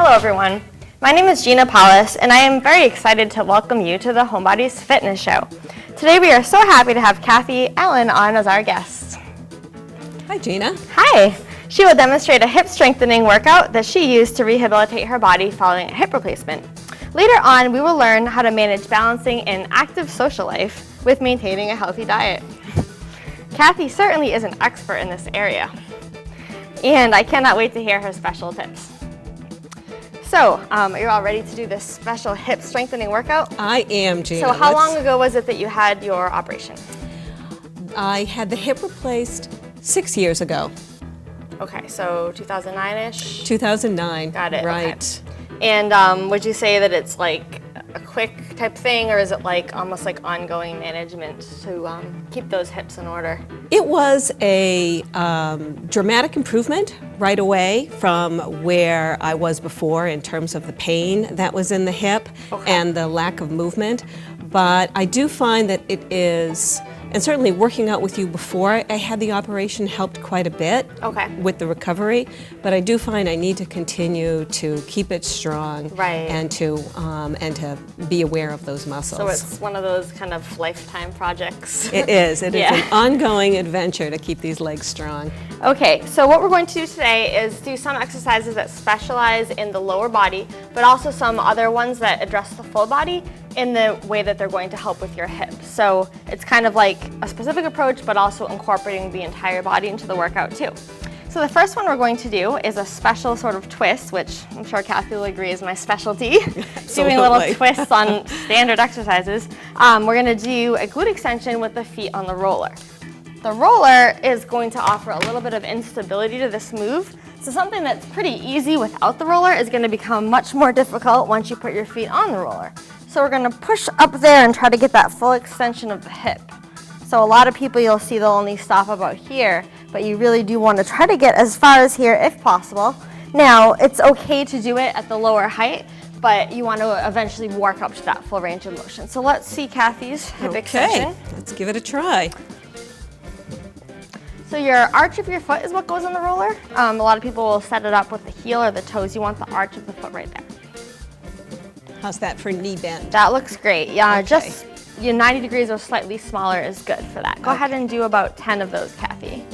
Hello everyone, my name is Gina Paulus and I am very excited to welcome you to the Homebodies Fitness Show. Today we are so happy to have Kathy Allen on as our guest. Hi Gina. Hi. She will demonstrate a hip strengthening workout that she used to rehabilitate her body following a hip replacement. Later on, we will learn how to manage balancing an active social life with maintaining a healthy diet. Kathy certainly is an expert in this area, and I cannot wait to hear her special tips. So, are you all ready to do this special hip strengthening workout? I am, Gina. So how long ago was it that you had your operation? I had the hip replaced 6 years ago. Okay, so 2009-ish? 2009. Got it, right. Okay. And would you say that it's like a quick type thing, or is it like almost like ongoing management to keep those hips in order? It was a dramatic improvement right away from where I was before in terms of the pain that was in the hip and the lack of movement. But I do find that it is, and certainly working out with you before I had the operation helped quite a bit with the recovery, but I do find I need to continue to keep it strong and to be aware of those muscles. So it's one of those kind of lifetime projects. It is. It is an ongoing adventure to keep these legs strong. Okay, so what we're going to do today is do some exercises that specialize in the lower body, but also some other ones that address the full body in the way that they're going to help with your hips. So it's kind of like a specific approach, but also incorporating the entire body into the workout too. So the first one we're going to do is a special sort of twist, which I'm sure Kathy will agree is my specialty, doing little twists on standard exercises. We're gonna do a glute extension with the feet on the roller. The roller is going to offer a little bit of instability to this move. So something that's pretty easy without the roller is gonna become much more difficult once you put your feet on the roller. So we're gonna push up there and try to get that full extension of the hip. So a lot of people you'll see they'll only stop about here, but you really do want to try to get as far as here if possible. Now, it's okay to do it at the lower height, but you want to eventually work up to that full range of motion. So let's see Kathy's hip extension. Let's give it a try. So your arch of your foot is what goes on the roller. A lot of people will set it up with the heel or the toes. You want the arch of the foot right there. How's that for knee bend? That looks great. Yeah, just 90 degrees or slightly smaller is good for that. Go ahead and do about 10 of those, Kathy.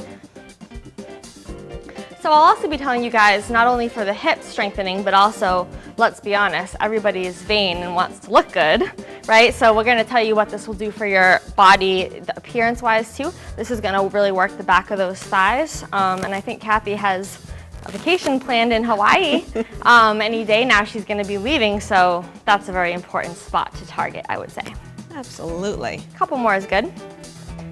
So I'll also be telling you guys, not only for the hip strengthening, but also, let's be honest, everybody is vain and wants to look good, right? So we're gonna tell you what this will do for your body, appearance-wise too. This is gonna really work the back of those thighs. And I think Kathy has a vacation planned in Hawaii any day now. She's gonna be leaving, so that's a very important spot to target, I would say. Absolutely. A couple more is good.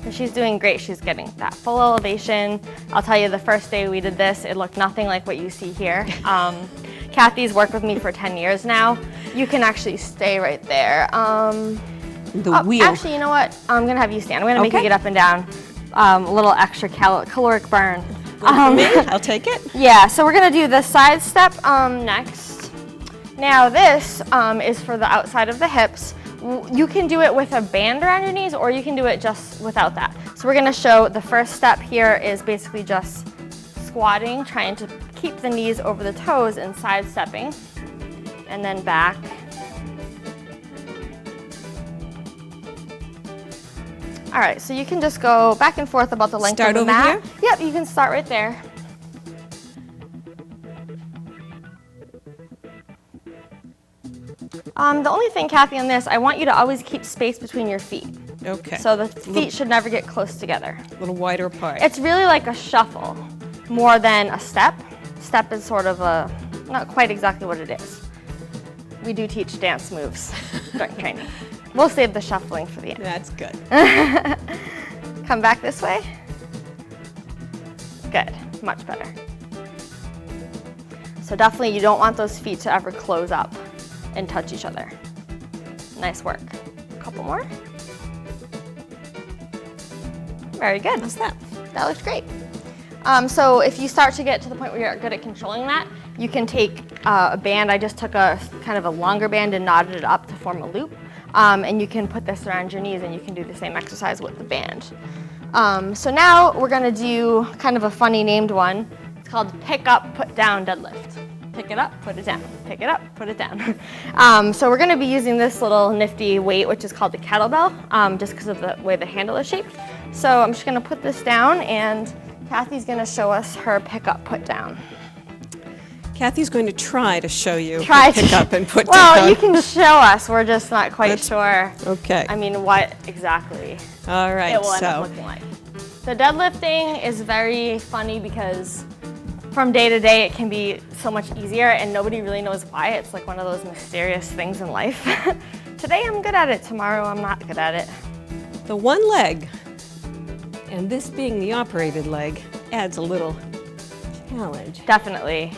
And she's doing great. She's getting that full elevation. I'll tell you, the first day we did this, it looked nothing like what you see here. Kathy's worked with me for 10 years now. You can actually stay right there. The wheel. Actually, you know what? I'm gonna have you stand. I'm gonna make you get up and down. A little extra caloric burn. For me, I'll take it. Yeah, so we're gonna do the side step next. Now this is for the outside of the hips. You can do it with a band around your knees, or you can do it just without that. So we're gonna show the first step here is basically just squatting, trying to keep the knees over the toes and side stepping, and then back. All right, so you can just go back and forth about the length of the mat. Start over here? Yep, you can start right there. The only thing, Kathy, on this, I want you to always keep space between your feet. Okay. So the feet should never get close together. A little wider apart. It's really like a shuffle more than a step. Step is sort of not quite exactly what it is. We do teach dance moves during training. We'll save the shuffling for the end. That's good. Come back this way. Good, much better. So definitely you don't want those feet to ever close up and touch each other. Nice work. A couple more. Very good. How's that? That looks great. So if you start to get to the point where you're good at controlling that, you can take a band. I just took a kind of a longer band and knotted it up to form a loop. And you can put this around your knees and you can do the same exercise with the band. So now we're gonna do kind of a funny named one. It's called pick up, put down deadlift. Pick it up, put it down. Pick it up, put it down. So we're gonna be using this little nifty weight, which is called the kettlebell, just because of the way the handle is shaped. So I'm just gonna put this down, and Kathy's gonna show us her pick up, put down. Kathy's going to try to show you Try pick to, up and put well, down. you can show us. We're just not quite sure. Okay. I mean, what exactly All right. it will end up looking like. The deadlifting is very funny because from day to day it can be so much easier and nobody really knows why. It's like one of those mysterious things in life. Today I'm good at it, tomorrow I'm not good at it. The one leg, and this being the operated leg, adds a little challenge. Definitely.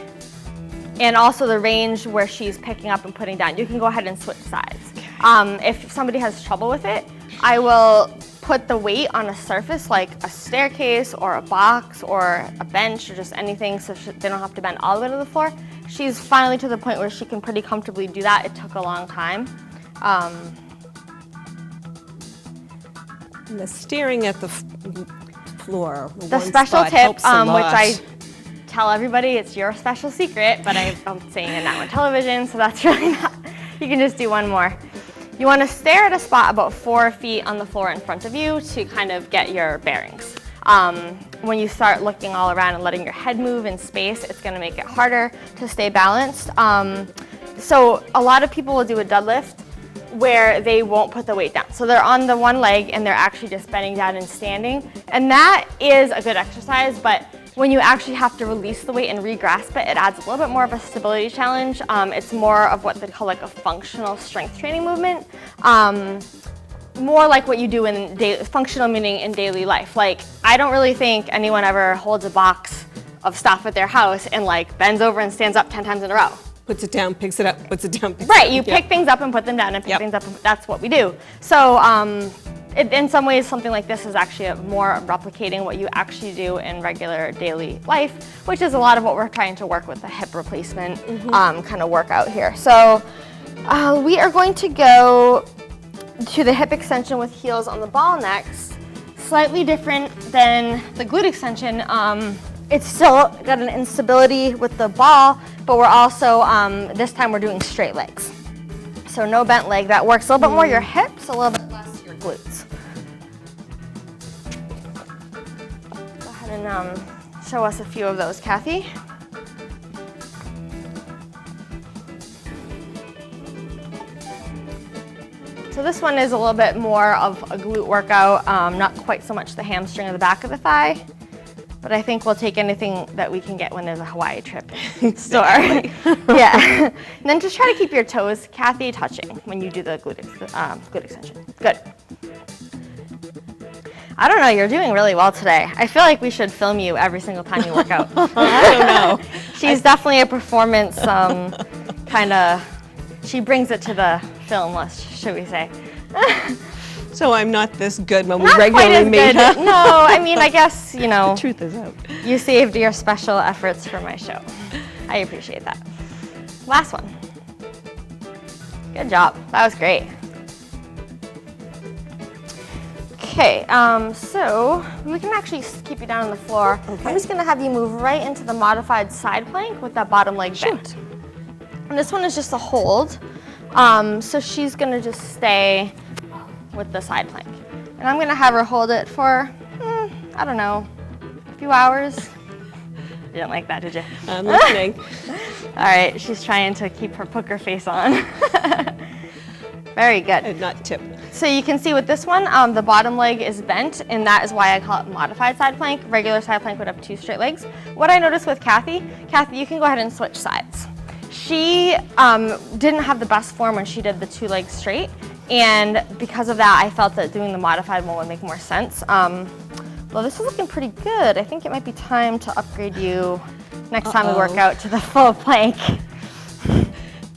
And also the range where she's picking up and putting down. You can go ahead and switch sides. If somebody has trouble with it, I will put the weight on a surface like a staircase or a box or a bench or just anything so they don't have to bend all the way to the floor. She's finally to the point where she can pretty comfortably do that. It took a long time. And the steering at the floor. The special tip, which I tell everybody, it's your special secret, but I'm saying it now on television, so that's really not, you can just do one more. You want to stare at a spot about 4 feet on the floor in front of you to kind of get your bearings. When you start looking all around and letting your head move in space, it's going to make it harder to stay balanced. So a lot of people will do a deadlift where they won't put the weight down. So they're on the one leg and they're actually just bending down and standing. And that is a good exercise, but when you actually have to release the weight and re-grasp it, it adds a little bit more of a stability challenge. It's more of what they call like a functional strength training movement. More like what you do in daily, functional meaning in daily life. Like, I don't really think anyone ever holds a box of stuff at their house and like bends over and stands up 10 times in a row. Puts it down, picks it up, puts it down, picks Right, it you up. pick things up and put them down and pick things up, and that's what we do. So in some ways, something like this is actually more replicating what you actually do in regular daily life, which is a lot of what we're trying to work with the hip replacement kind of workout here. So we are going to go to the hip extension with heels on the ball next. Slightly different than the glute extension. It's still got an instability with the ball, but we're also, this time we're doing straight legs. So no bent leg. That works a little bit more your hips, a little bit less your glutes. Go ahead and show us a few of those, Kathy. So this one is a little bit more of a glute workout, not quite so much the hamstring or the back of the thigh. But I think we'll take anything that we can get when there's a Hawaii trip store. Yeah. And then just try to keep your toes, Kathy, touching when you do the glute extension. Good. I don't know, you're doing really well today. I feel like we should film you every single time you work out. I don't know. She's definitely a performance kind of, she brings it to the film list, should we say. So I'm not this good when we Not regularly quite as meet, good. huh? No, I mean, I guess, you know. The truth is out. You saved your special efforts for my show. I appreciate that. Last one. Good job. That was great. Okay, so we can actually keep you down on the floor. Okay. I'm just going to have you move right into the modified side plank with that bottom leg bent. And this one is just a hold. So she's going to just stay with the side plank. And I'm going to have her hold it for, I don't know, a few hours. You didn't like that, did you? I'm listening. All right, she's trying to keep her poker face on. Very good. And not tip. So you can see with this one, the bottom leg is bent, and that is why I call it modified side plank. Regular side plank would have 2 straight legs. What I noticed with Kathy, you can go ahead and switch sides. She didn't have the best form when she did the 2 legs straight, and because of that, I felt that doing the modified one would make more sense. Well, this is looking pretty good. I think it might be time to upgrade you next time we work out to the full plank.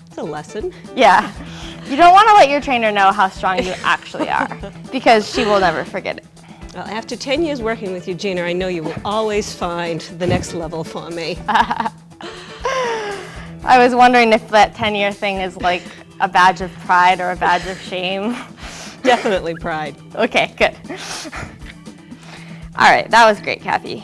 It's a lesson. Yeah. You don't want to let your trainer know how strong you actually are, because she will never forget it. Well, after 10 years working with you, Gina, I know you will always find the next level for me. I was wondering if that 10-year thing is like a badge of pride or a badge of shame. Definitely pride. Okay, good. All right, that was great, Kathy.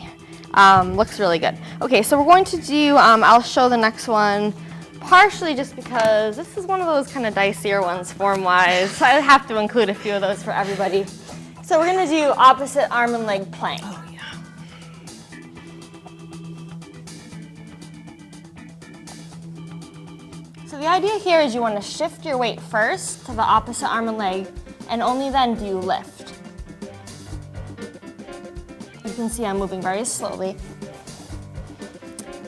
Looks really good. Okay, so we're going to do, I'll show the next one partially just because this is one of those kind of dicier ones form-wise, so I have to include a few of those for everybody. So we're gonna do opposite arm and leg plank. Oh, yeah. So the idea here is you want to shift your weight first to the opposite arm and leg, and only then do you lift. You can see I'm moving very slowly.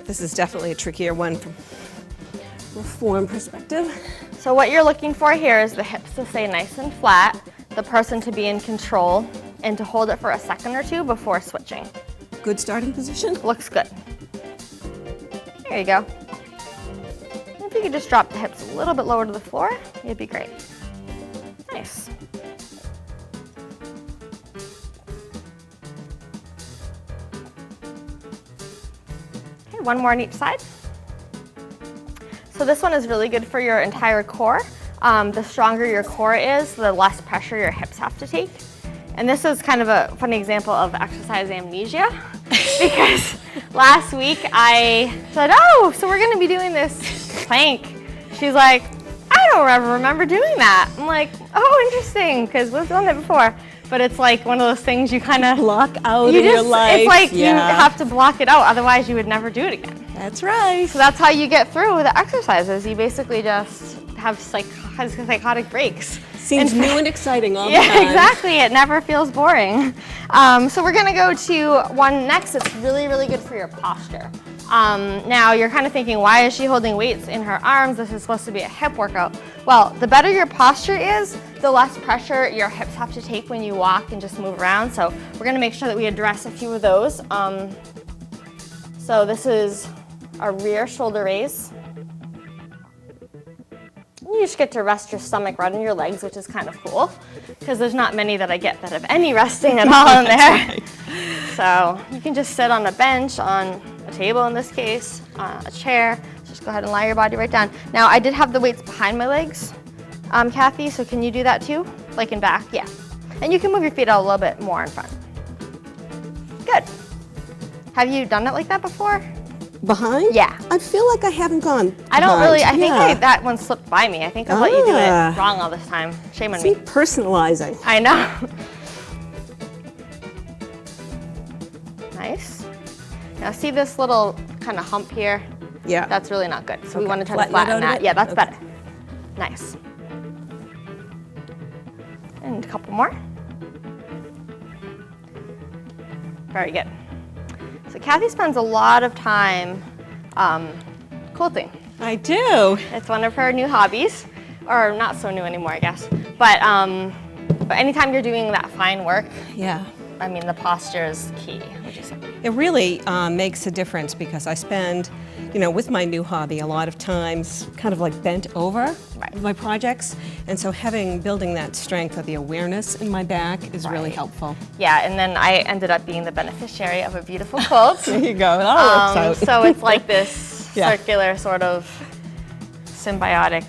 This is definitely a trickier one from a form perspective. So what you're looking for here is the hips to stay nice and flat, the person to be in control, and to hold it for a second or two before switching. Good starting position. Looks good. There you go. If you could just drop the hips a little bit lower to the floor, it'd be great. Nice. Okay, one more on each side. So this one is really good for your entire core. The stronger your core is, the less pressure your hips have to take. And this is kind of a funny example of exercise amnesia because last week I said, oh, so we're gonna be doing this plank. She's like, I don't ever remember doing that. I'm like, oh, interesting, because we've done it before. But it's like one of those things you kind of block out in your life. It's like you have to block it out, otherwise you would never do it again. That's right. So that's how you get through the exercises. You basically just have psychotic breaks. Seems new and exciting all the yeah, time. exactly. It never feels boring. So we're gonna go to one next. It's really, really good for your posture. Now you're kind of thinking, why is she holding weights in her arms? This is supposed to be a hip workout. Well, the better your posture is, the less pressure your hips have to take when you walk and just move around. So we're gonna make sure that we address a few of those. So this is a rear shoulder raise. You just get to rest your stomach right on your legs, which is kind of cool, because there's not many that I get that have any resting at all in there. Right. So you can just sit on a bench, on a table in this case, a chair. Just go ahead and lie your body right down. Now I did have the weights behind my legs, Kathy, so can you do that too? Like in back, yeah. And you can move your feet out a little bit more in front. Good. Have you done it like that before? Behind? Yeah. I feel like I haven't gone behind. I don't really, I think that one slipped by me. I think I let you do it wrong all this time. Shame on me. Personalizing. I know. Nice. Now see this little kind of hump here? Yeah. That's really not good. So we Okay. want to try to Flatten flatten it out a that. bit? Yeah, that's Okay. better. Nice. And a couple more. Very good. So Kathy spends a lot of time quilting. I do. It's one of her new hobbies, or not so new anymore, I guess. But anytime you're doing that fine work, Yeah. I mean, the posture is key, would you say? It really makes a difference because I spend, with my new hobby, a lot of times kind of like bent over with my projects. And so building that strength of the awareness in my back is really helpful. Yeah, and then I ended up being the beneficiary of a beautiful quilt. There you go. It all works out. So it's like this Yeah. circular sort of symbiotic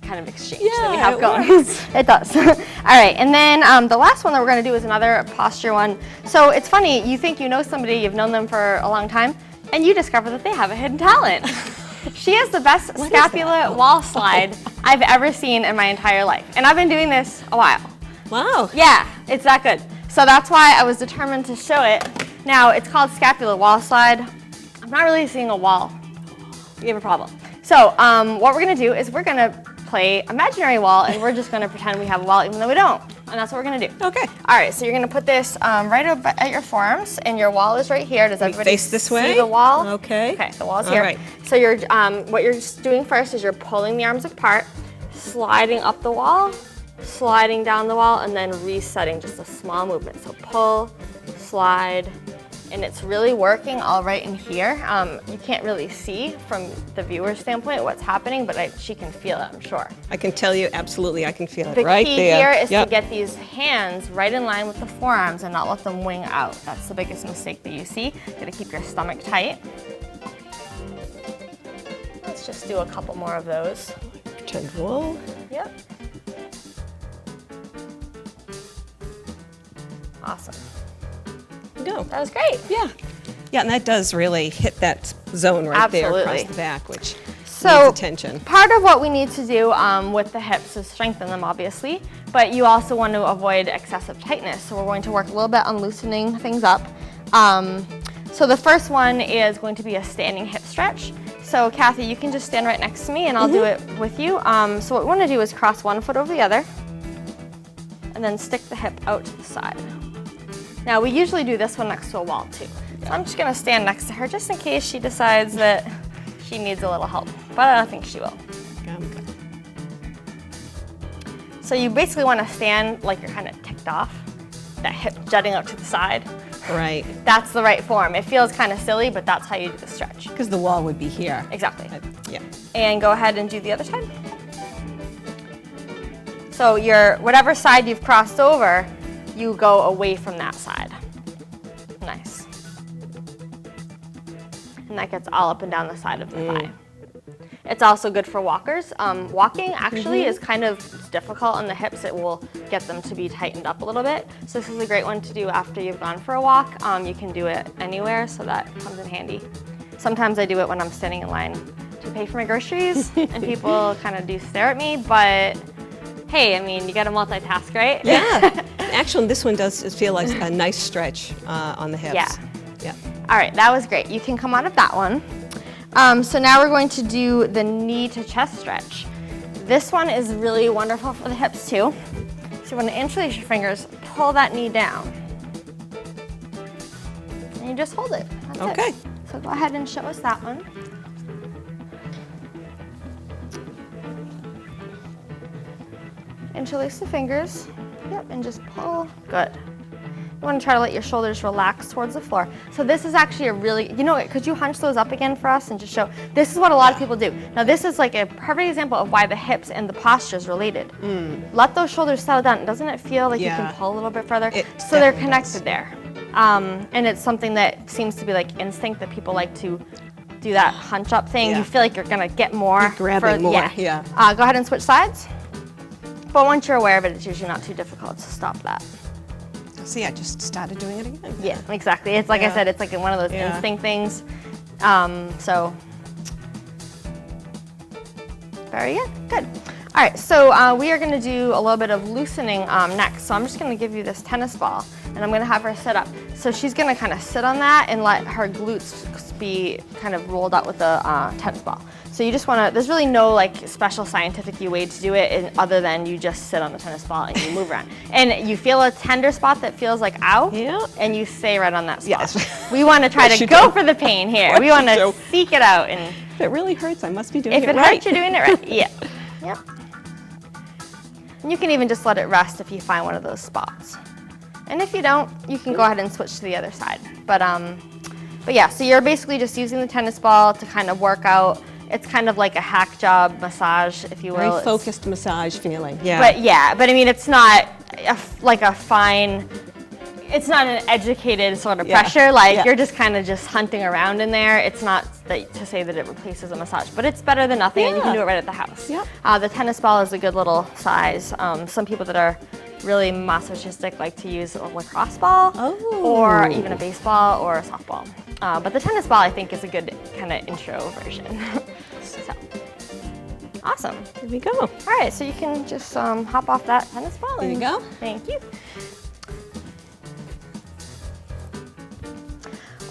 kind of exchange that we Yeah, have going. It does. All right, and then the last one that we're going to do is another posture one. So it's funny, you think you know somebody, you've known them for a long time, and you discover that they have a hidden talent. She has the best scapula wall slide I've ever seen in my entire life, and I've been doing this a while. Wow. Yeah, it's that good. So that's why I was determined to show it. Now, it's called scapula wall slide. I'm not really seeing a wall. You have a problem. So what we're going to do is we're going to play imaginary wall, and we're just going to pretend we have a wall even though we don't. And that's what we're going to do. Okay. All right, so you're going to put this right up at your forearms, and your wall is right here. Does everybody face this see way? the wall? Okay. Okay, the wall's All here. right. So you're what you're doing first is you're pulling the arms apart, sliding up the wall, sliding down the wall, and then resetting, just a small movement. So pull, slide, and it's really working all right in here. You can't really see from the viewer's standpoint what's happening, but she can feel it, I'm sure. I can tell you, absolutely, I can feel it The right key there. here is Yep. to get these hands right in line with the forearms and not let them wing out. That's the biggest mistake that you see. You gotta keep your stomach tight. Let's just do a couple more of those. Pretend wall. Yep. Awesome. you go. That was great. Yeah. Yeah, and that does really hit that zone right there Absolutely. across the back, which So needs attention. part of what we need to do with the hips is strengthen them, obviously, but you also want to avoid excessive tightness. So we're going to work a little bit on loosening things up. So the first one is going to be a standing hip stretch. So Kathy, you can just stand right next to me and I'll do it with you. So what we want to do is cross one foot over the other and then stick the hip out to the side. Now we usually do this one next to a wall too. So I'm just gonna stand next to her just in case she decides that she needs a little help, but I don't think she will. So you basically want to stand like you're kind of ticked off, that hip jutting out to the side. Right. That's the right form. It feels kind of silly, but that's how you do the stretch. Because the wall would be here. Exactly. Yeah. And go ahead and do the other side. So whatever side you've crossed over, you go away from that side. Nice. And that gets all up and down the side of the thigh. It's also good for walkers. Walking actually is kind of difficult on the hips. It will get them to be tightened up a little bit. So this is a great one to do after you've gone for a walk. You can do it anywhere, so that comes in handy. Sometimes I do it when I'm standing in line to pay for my groceries, and people kind of do stare at me, but hey, I mean, you got to multitask, right? Yeah. Actually, this one does feel like a nice stretch on the hips. Yeah. Yeah. All right, that was great. You can come out of that one. So now we're going to do the knee to chest stretch. This one is really wonderful for the hips too. So you want to interlace your fingers, pull that knee down, and you just hold it. That's Okay. it. So go ahead and show us that one. Interlace the fingers. Yep, and just pull. Good. You want to try to let your shoulders relax towards the floor. So this is actually a really, could you hunch those up again for us and just show? This is what a lot of people do. Now this is like a perfect example of why the hips and the posture is related. Let those shoulders settle down. Doesn't it feel like you can pull a little bit further? So they're connected there. And it's something that seems to be like instinct that people like to do that hunch up thing. Yeah. You feel like you're gonna get more. You're grabbing more, yeah. Go ahead and switch sides. But once you're aware of it, it's usually not too difficult to stop that. See, I just started doing it again. Yeah, exactly. It's like I said, it's like one of those instinct things. So, very good. Good. All right, so we are going to do a little bit of loosening next. So I'm just going to give you this tennis ball, and I'm going to have her sit up. So she's going to kind of sit on that and let her glutes be kind of rolled out with the tennis ball. So you just want to, there's really no like special scientific way to do it other than you just sit on the tennis ball and you move around. And you feel a tender spot that feels like ow, and you stay right on that spot. Yes. We want to try to go for the pain here. We want to seek it out. And if it really hurts, I must be doing it right. If it hurts, you're doing it right. Yeah. Yep. And you can even just let it rest if you find one of those spots. And if you don't, you can go ahead and switch to the other side. But yeah, so you're basically just using the tennis ball to kind of work out. It's kind of like a hack job massage, if you will. Very focused massage feeling. Yeah. But I mean, it's not like a fine, it's not an educated sort of pressure. Like you're just kind of just hunting around in there. It's not to say that it replaces a massage, but it's better than nothing, and you can do it right at the house. Yep. The tennis ball is a good little size. Some people that are really masochistic like to use a lacrosse ball, or even a baseball or a softball. But the tennis ball, I think, is a good kind of intro version. So, awesome. Here we go. All right, so you can just hop off that tennis ball. There you go. Thank you.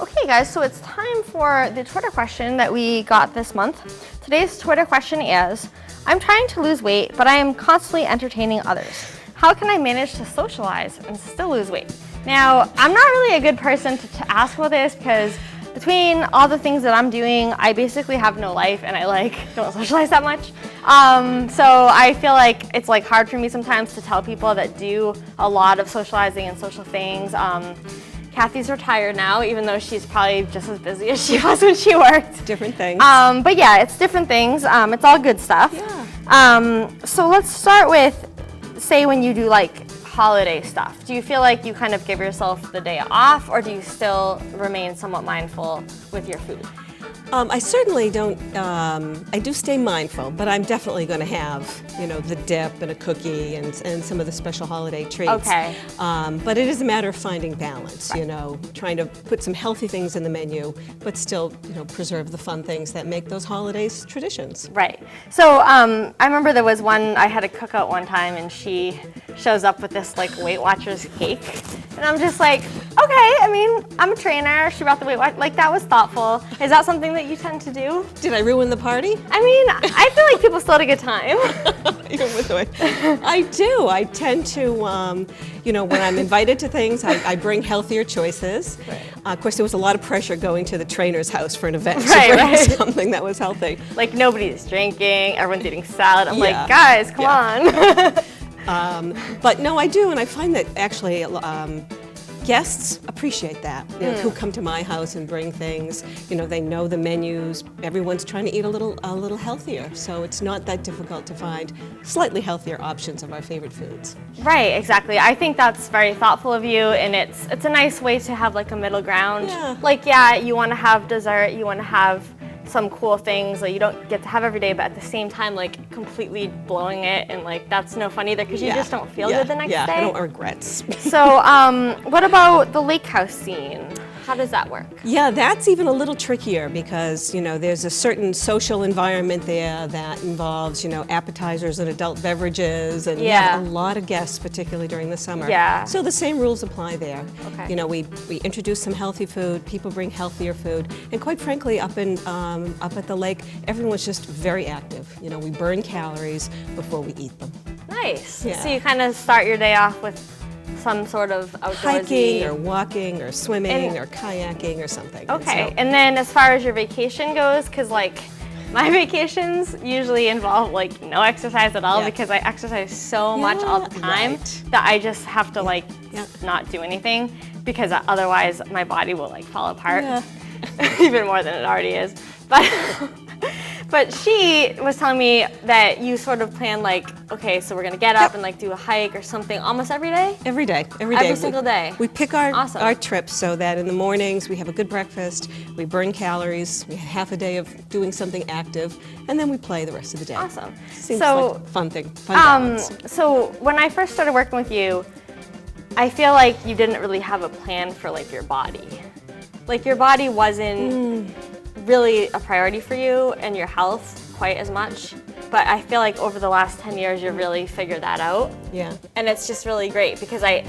Okay, guys, so it's time for the Twitter question that we got this month. Today's Twitter question is, I'm trying to lose weight, but I am constantly entertaining others. How can I manage to socialize and still lose weight? Now, I'm not really a good person to ask about this because between all the things that I'm doing, I basically have no life and I don't socialize that much. So I feel like it's hard for me sometimes to tell people that do a lot of socializing and social things. Kathy's retired now, even though she's probably just as busy as she was when she worked. Different things. But yeah, it's different things. It's all good stuff. Yeah. So let's start with, say when you do holiday stuff. Do you feel like you kind of give yourself the day off, or do you still remain somewhat mindful with your food? I certainly don't, I do stay mindful, but I'm definitely going to have, the dip and a cookie and some of the special holiday treats. Okay. But it is a matter of finding balance, trying to put some healthy things in the menu, but still, preserve the fun things that make those holidays traditions. Right. So I remember there was I had a cookout one time, and she shows up with this like Weight Watchers cake. And I'm just like, okay, I mean, I'm a trainer. She brought the Weight Watchers. Like, that was thoughtful. Is that something that you tend to do? Did I ruin the party? I mean, I feel like people still had a good time. Even with the way. I do. I tend to, when I'm invited to things, I bring healthier choices. Right. Of course, there was a lot of pressure going to the trainer's house for an event to Right, bring right. something that was healthy. Like, nobody's drinking, everyone's eating salad. I'm Yeah. like, guys, come on. But no, I do, and I find that actually guests appreciate that, who come to my house and bring things. They know the menus. Everyone's trying to eat a little healthier, so it's not that difficult to find slightly healthier options of our favorite foods. Right, exactly. I think that's very thoughtful of you, and it's a nice way to have like a middle ground. Yeah. Like, yeah, you want to have dessert, you want to have some cool things that you don't get to have every day, but at the same time, like, completely blowing it, and like, that's no fun either, because you just don't feel good the next day. I don't regrets. So, what about the lake house scene? How does that work? Yeah, that's even a little trickier because, there's a certain social environment there that involves, appetizers and adult beverages, and we have a lot of guests, particularly during the summer. Yeah. So the same rules apply there. Okay. We introduce some healthy food, people bring healthier food, and quite frankly, up at the lake, everyone's just very active. We burn calories before we eat them. Nice. Yeah. So you kind of start your day off with some sort of outdoorsy. Hiking or walking or swimming or kayaking or something. Okay, So- and then as far as your vacation goes, because like my vacations usually involve like no exercise at all, Yeah. because I exercise so much all the time right. that I just have to like Yeah. not do anything, because otherwise my body will like fall apart Yeah. even more than it already is. But she was telling me that you sort of plan like, okay, so we're gonna get up and like do a hike or something almost every day? Every day. Every single day? We pick our Awesome. trips so that in the mornings we have a good breakfast, we burn calories, we have half a day of doing something active, and then we play the rest of the day. Awesome. Seems So, like a fun thing, fun balance. So when I first started working with you, I feel like you didn't really have a plan for like your body. Like your body wasn't really a priority for you, and your health quite as much. But I feel like over the last 10 years, you've really figured that out. Yeah. And it's just really great, because I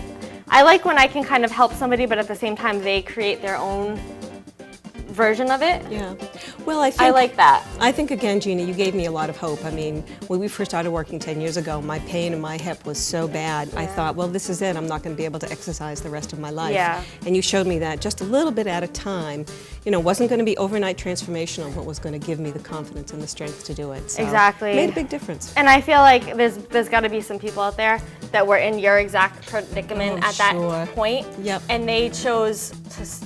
like when I can kind of help somebody, but at the same time they create their own version of it. Yeah. Well, I like that. I think, again, Gina, you gave me a lot of hope. I mean, when we first started working 10 years ago, my pain in my hip was so bad. I thought, well, this is it. I'm not going to be able to exercise the rest of my life. Yeah. And you showed me that just a little bit at a time. Wasn't going to be overnight transformational, but was going to give me the confidence and the strength to do it. So Exactly. Made a big difference. And I feel like there's got to be some people out there that were in your exact predicament at sure. that point. Yep. And they chose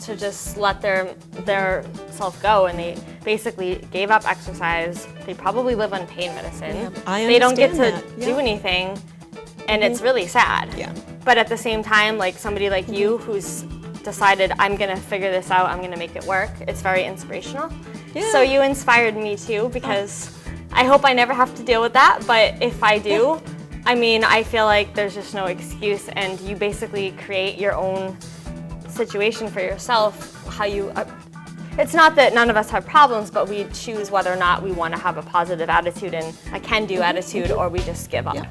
to just let their self go, and they basically gave up exercise. They probably live on pain medicine. Yep. I They don't get to understand that. do Yeah. anything, and it's really sad. Yeah. But at the same time, like somebody like you who's decided, I'm gonna figure this out, I'm gonna make it work, it's very inspirational. Yeah. So you inspired me too, because I hope I never have to deal with that, but if I do, I mean, I feel like there's just no excuse, and you basically create your own situation for yourself, how you, it's not that none of us have problems, but we choose whether or not we want to have a positive attitude and a can-do attitude, or we just give up. Yeah.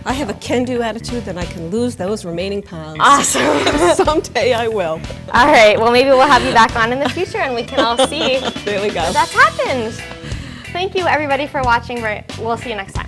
I have a can-do attitude that I can lose those remaining pounds. Awesome. Someday I will. All right, well, maybe we'll have you back on in the future, and we can all see There we go. that's happened. Thank you, everybody, for watching. We'll see you next time.